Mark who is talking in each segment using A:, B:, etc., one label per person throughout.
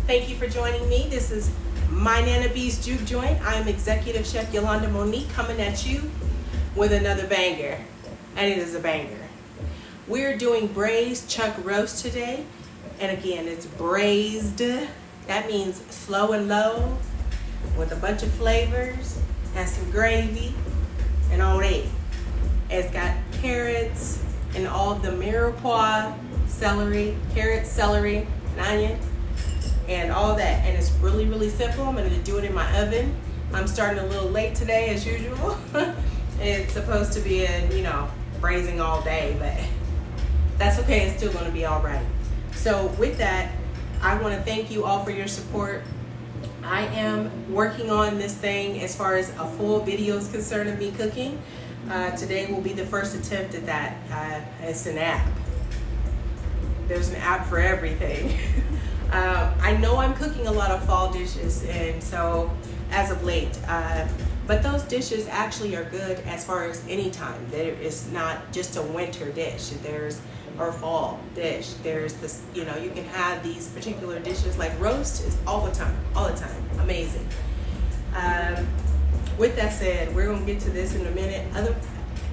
A: Thank you for joining me. This is My Nana B's Juke Joint. I'm Executive Chef Yolanda Monique coming at you with another banger, and it is a banger. We're doing braised chuck roast today, and again, it's braised. That means slow and low with a bunch of flavors and some gravy and all that. It's got carrots and all the mirepoix, celery, carrots, celery, and onion, and all that. And it's really, really simple. I'm going to do it in my oven. I'm starting a little late today as usual. It's supposed to be braising all day, but that's okay. It's still going to be all right. So with that, I want to thank you all for your support. I am working on this thing as far as a full video is concerned of me cooking. Today will be the first attempt at that. It's an app. There's an app for everything. I know I'm cooking a lot of fall dishes, and so as of late, but those dishes actually are good as far as any time. There is not just a winter dish. Or fall dish. There's this, you can have these particular dishes like roast is all the time, amazing. With that said, we're gonna get to this in a minute.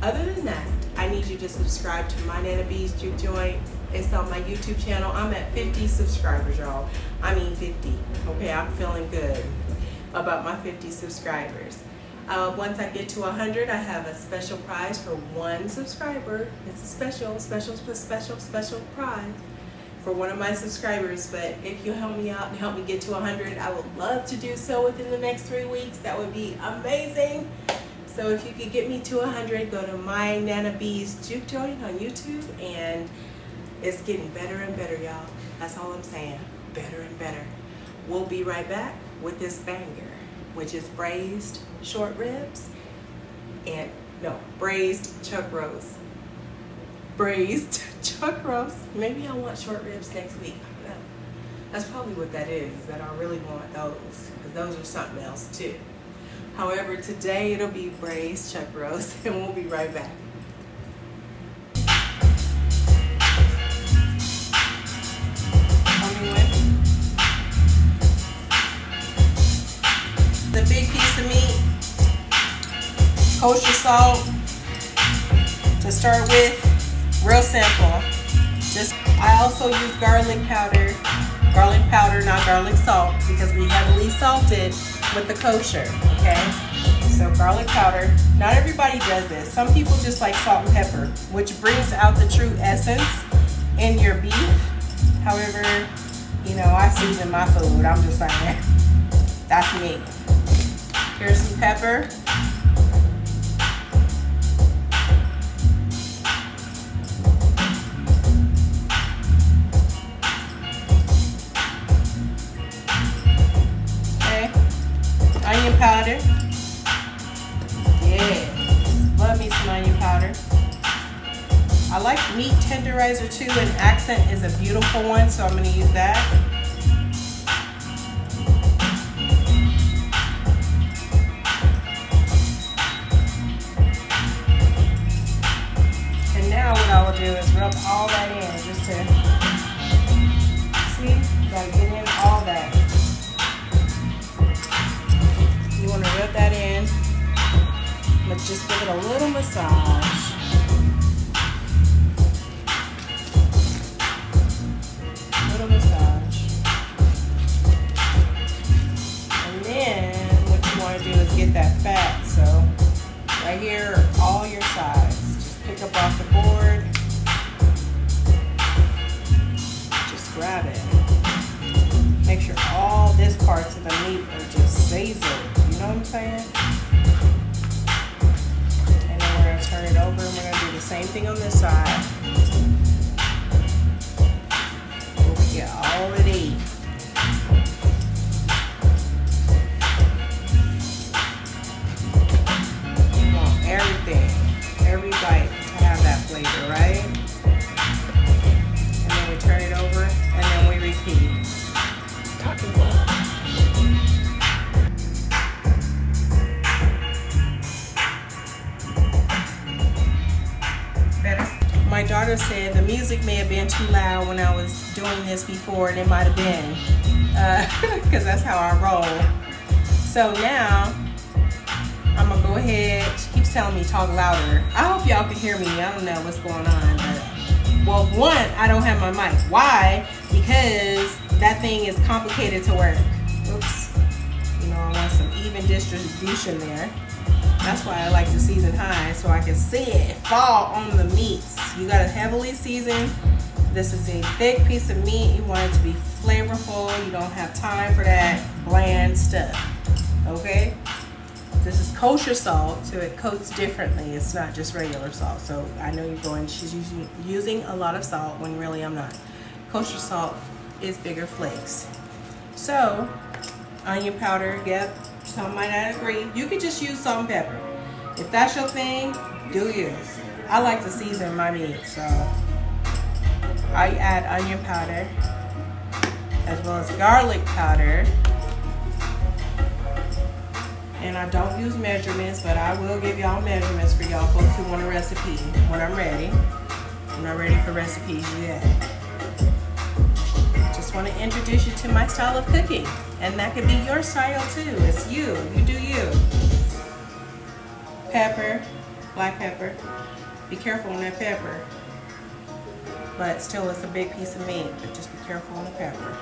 A: Other than that, I need you to subscribe to My Nana B's Juke Joint. It's on my YouTube channel. I'm at 50 subscribers, y'all. I mean 50. Okay, I'm feeling good about my 50 subscribers. Once I get to 100, I have a special prize for one subscriber. It's a special prize for one of my subscribers. But if you help me out and help me get to 100, I would love to do so within the next 3 weeks. That would be amazing. So if you could get me to 100, go to My Nana B's Juke Joint on YouTube, and it's getting better and better, y'all. That's all I'm saying. Better and better. We'll be right back with this banger, which is braised short ribs braised chuck roast. Braised chuck roast. Maybe I want short ribs next week. I don't know. That's probably what that is, that I really want those, because those are something else too. However, today it'll be braised chuck roast, and we'll be right back. The big piece of meat, kosher salt to start with, real simple. I also use garlic powder, not garlic salt, because we heavily salted with the kosher, okay? So garlic powder, not everybody does this. Some people just like salt and pepper, which brings out the true essence in your beef. However, I season my food, I'm just saying, that's me. Here's some pepper. Okay. Onion powder. Yeah. Love me some onion powder. I like meat tenderizer too, and Accent is a beautiful one, so I'm going to use that. I will do is rub all that in, just to see, gotta get in all that. You want to rub that in. Let's just give it a little massage. And then what you want to do is get that fat. So right here are all your sides. Pick up off the board, just grab it. Make sure all these parts of the meat are just seasoned, you know what I'm saying? And then we're going to turn it over, and we're going to do the same thing on this side. We'll get all of these. You want everything, every bite to have that flavor, right? And then we turn it over, and then we repeat. Talking about. Better. My daughter said the music music may have been too loud when I was doing this before, and it might have been, because that's how I roll. So now, I'm gonna go ahead. She keeps telling me talk louder. I hope y'all can hear me. I don't know what's going on, but well, one, I don't have my mic. Why? Because that thing is complicated to work. Oops. You know, I want some even distribution there. That's why I like to season high, so I can see it fall on the meats. You gotta heavily season. This is a thick piece of meat. You want it to be flavorful. You don't have time for that bland stuff. Okay? This is kosher salt, so it coats differently. It's not just regular salt. So I know you're going, she's using a lot of salt when really I'm not. Kosher salt is bigger flakes. So, onion powder, yep. Some might not agree. You could just use salt and pepper. If that's your thing, do you. I like to season my meat, so I add onion powder as well as garlic powder. And I don't use measurements, but I will give y'all measurements for y'all folks who want a recipe when I'm ready. I'm not ready for recipes yet. Just want to introduce you to my style of cooking. And that could be your style too. It's you. You do you. Pepper, black pepper. Be careful on that pepper. But still, it's a big piece of meat. But just be careful on the pepper.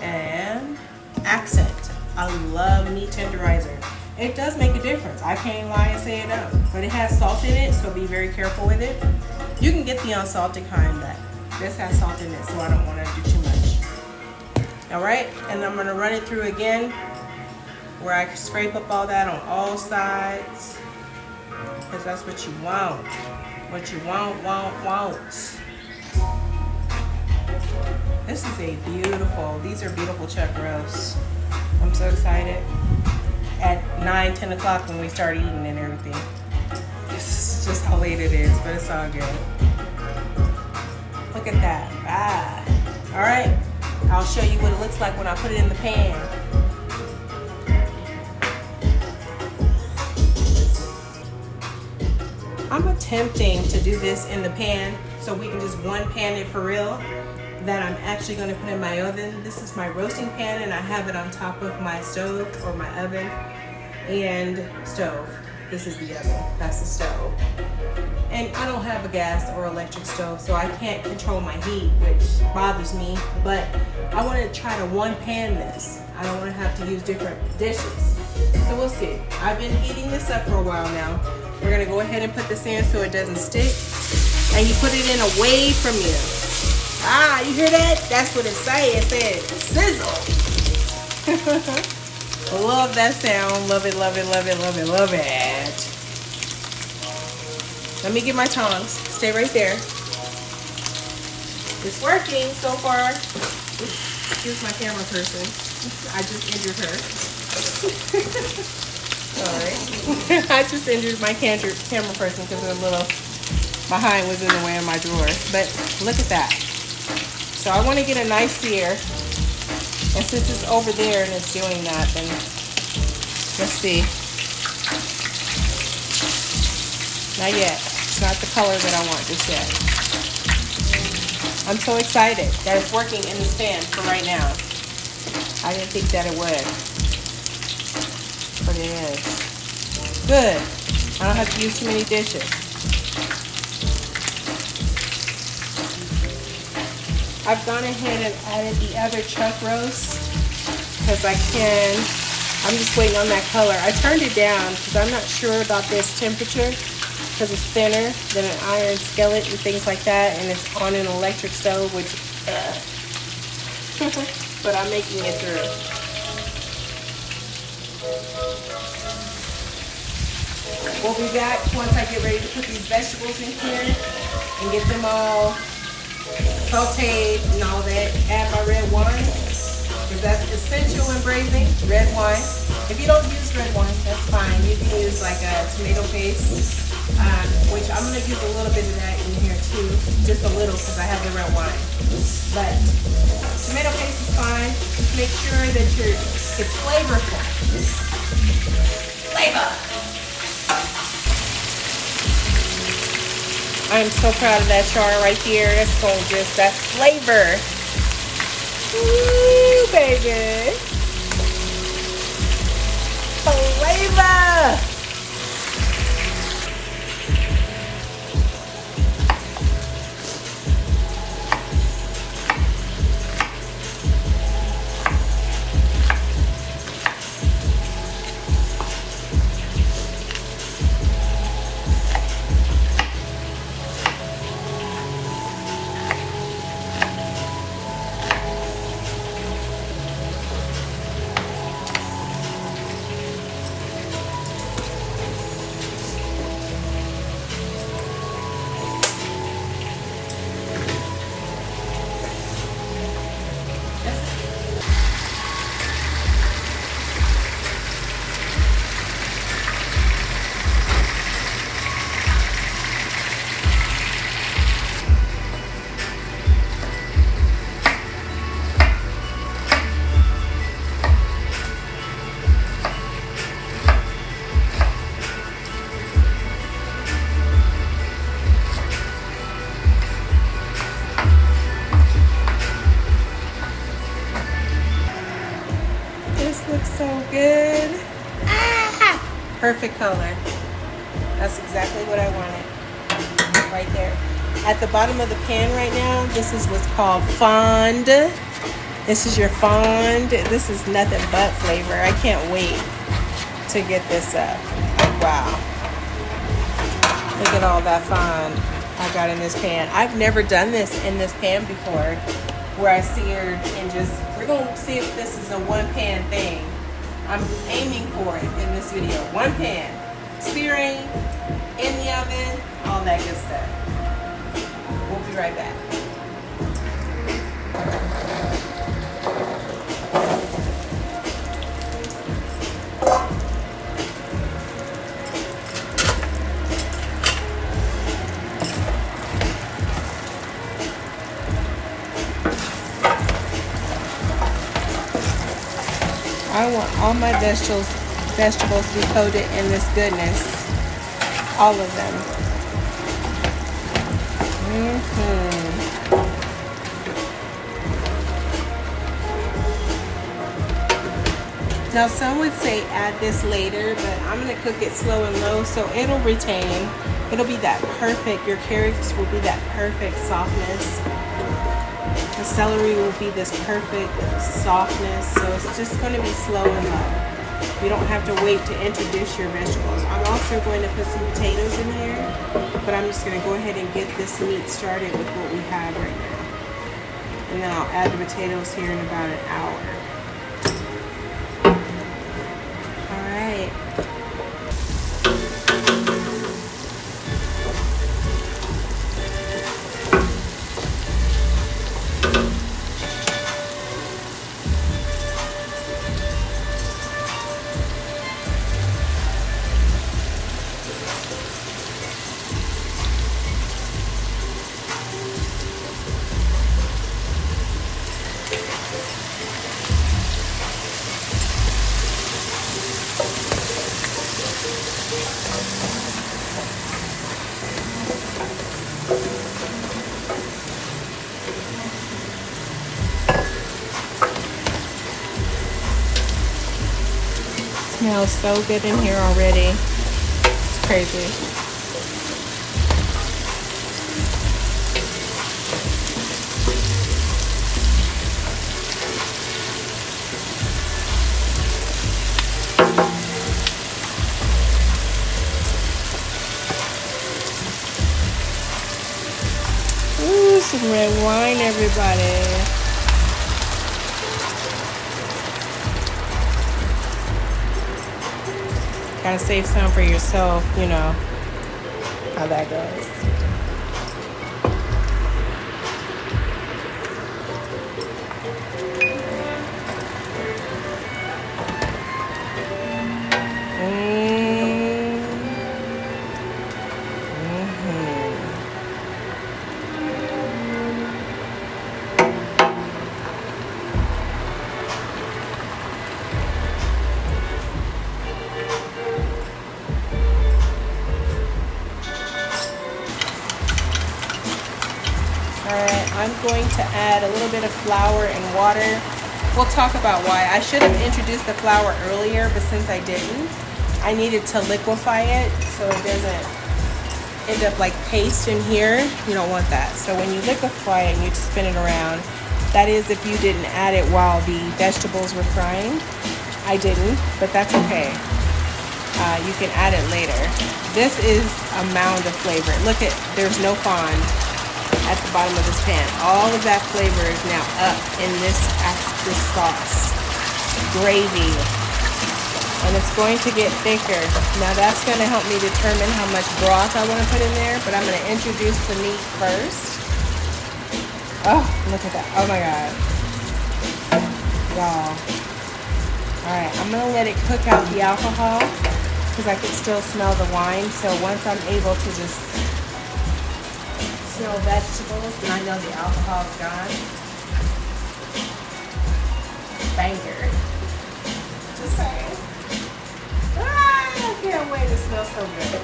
A: And accent. I love meat tenderizer. It does make a difference. I can't lie and say it don't. But it has salt in it, so be very careful with it. You can get the unsalted kind, but this has salt in it, so I don't want to do too much. Alright, and I'm going to run it through again where I can scrape up all that on all sides. Because that's what you want. What you want. This is a beautiful, these are beautiful chuck roasts. I'm so excited. At 9, 10 o'clock when we start eating and everything. It's just how late it is, but it's all good. Look at that. Ah. All right. I'll show you what it looks like when I put it in the pan. I'm attempting to do this in the pan so we can just one pan it for real. That I'm actually going to put in my oven. This is my roasting pan and I have it on top of my stove or my oven and stove. This is the oven, that's the stove. And I don't have a gas or electric stove, so I can't control my heat, which bothers me, but I want to try to one pan this. I don't want to have to use different dishes. So we'll see. I've been heating this up for a while now. We're going to go ahead and put this in so it doesn't stick. And you put it in away from you. Ah, you hear that? That's what it said. It said sizzle. Love that sound. Love it, love it, love it, love it, love it. Let me get my tongs. Stay right there. It's working so far. Here's my camera person. I just injured her. Sorry. I just injured my camera person because a little behind was in the way of my drawer. But look at that. So I want to get a nice sear, and since it's over there and it's doing that, then let's see. Not yet. It's not the color that I want just yet. I'm so excited that it's working in this pan for right now. I didn't think that it would, but it is. Good. I don't have to use too many dishes. I've gone ahead and added the other chuck roast because I'm just waiting on that color. I turned it down because I'm not sure about this temperature because it's thinner than an iron skillet and things like that, and it's on an electric stove, which, but I'm making it through. We'll be back once I get ready to put these vegetables in here and get them all sauteed and all that. Add my red wine because that's essential in braising. Red wine. If you don't use red wine, that's fine. You can use like a tomato paste, which I'm going to use a little bit of that in here too, just a little because I have the red wine. But tomato paste is fine. Just make sure that it's flavorful. Flavor. I'm so proud of that char right there. That's going to just, that flavor. Ooh, baby. Flavor. This looks so good. Ah! Perfect color. That's exactly what I wanted. Right there. At the bottom of the pan right now, this is what's called fond. This is your fond. This is nothing but flavor. I can't wait to get this up. Wow. Look at all that fond I got in this pan. I've never done this in this pan before, where I seared and just, we're going to see if this is a one pan thing. I'm aiming for it in this video. One pan. Searing, in the oven, all that good stuff. We'll be right back. I want all my vegetables to be coated in this goodness. All of them. Now some would say add this later, but I'm going to cook it slow and low so it'll retain. It'll be that perfect, your carrots will be that perfect softness. The celery will be this perfect softness, so it's just going to be slow and low. You don't have to wait to introduce your vegetables. I'm also going to put some potatoes in here, but I'm just going to go ahead and get this meat started with what we have right now. And then I'll add the potatoes here in about an hour. All right. Smells so good in here already. It's crazy. Ooh, some red wine, everybody. Gotta save some for yourself, you know how that goes. flour and water. We'll talk about why. I should have introduced the flour earlier, but since I didn't, I needed to liquefy it so it doesn't end up like paste in here. You don't want that. So when you liquefy it and you just spin it around, that is if you didn't add it while the vegetables were frying. I didn't, but that's okay. You can add it later. This is a mound of flavor. Look at, there's no fond at the bottom of this pan. All of that flavor is now up in this sauce, gravy, and it's going to get thicker. Now that's going to help me determine how much broth I want to put in there, but I'm going to introduce the meat first. Oh, look at that. Oh my God. Y'all. All right, I'm going to let it cook out the alcohol because I can still smell the wine. So once I'm able to just smell vegetables, and I know the alcohol's gone. Banger. Just saying. I can't wait. It smells so good.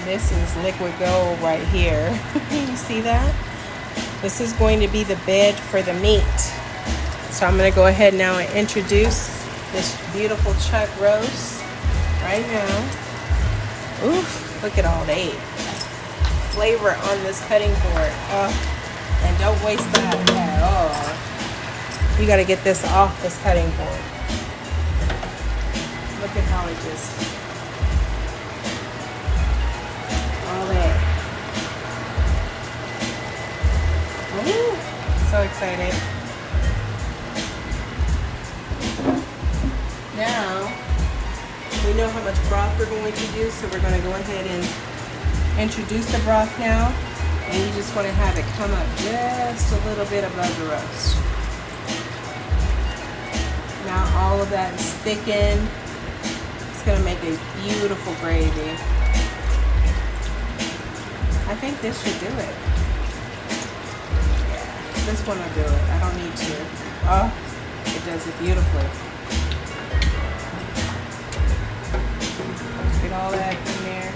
A: This is liquid gold right here. You see that? This is going to be the bed for the meat. So I'm going to go ahead now and introduce this beautiful chuck roast right now. Oof, look at all the flavor on this cutting board. Oh, and don't waste that at all. You got to get this off this cutting board. Look at how it just... Ooh, so excited. Now, we know how much broth we're going to do, so we're going to go ahead and introduce the broth now. And you just want to have it come up just a little bit above the roast. Now all of that is thickened. It's going to make a beautiful gravy. I think this should do it. This one will do it. I don't need to. Oh, it does it beautifully. Get all that in there.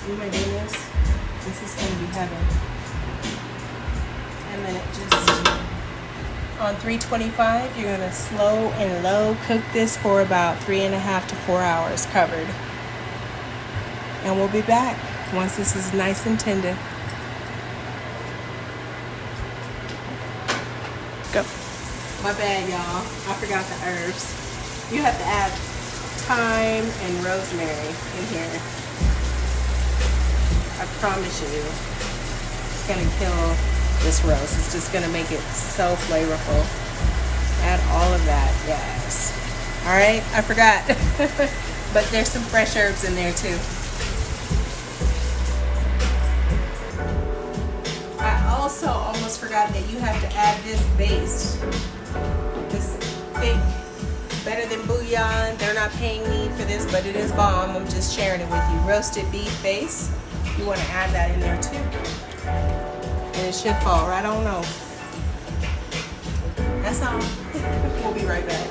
A: Oh my goodness. This is going to be heaven. And then it just, on 325, you're going to slow and low cook this for about 3.5 to 4 hours covered. And we'll be back once this is nice and tender. Go. My bad, y'all. I forgot the herbs. You have to add thyme and rosemary in here. I promise you, it's gonna kill this roast. It's just gonna make it so flavorful. Add all of that, yes. All right, I forgot. But there's some fresh herbs in there too. Also almost forgot that you have to add this base, this thick, better than bouillon. They're not paying me for this, but it is bomb. I'm just sharing it with you. Roasted beef base, you want to add that in there too, and it should fall right on over. That's all. We'll be right back.